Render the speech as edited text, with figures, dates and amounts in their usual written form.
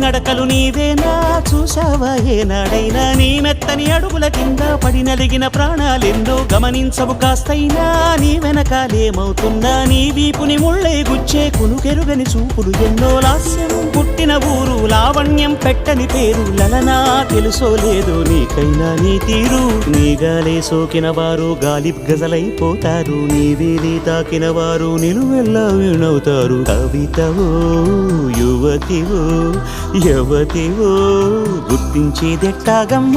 నడకలు నీవేనా చూసావా ఏనాడైనా నీ మెత్తని అడుగుల కింద పడి నలిగిన ప్రాణాలెన్నో గమనించవు కాస్తైనా నీ వెనకాలేమవుతున్నా నీ వీపుని ముళ్ళే గుచ్చే కునుకెరుగని చూపులు ఎన్నో లాస్యం పుట్టిన ఊరు లావణ్యం పెట్టని పేరు లలనా తెలుసో లేదో నీకైనా నీ తీరు నీ గాలే సోకిన వారు గాలి గజలైపోతారు నీ వేలి తాకిన వారు నిలువెల్లా వినవుతారు కవితవో యువతివో యవతివో గుర్తించేదెట్టాగమ్మ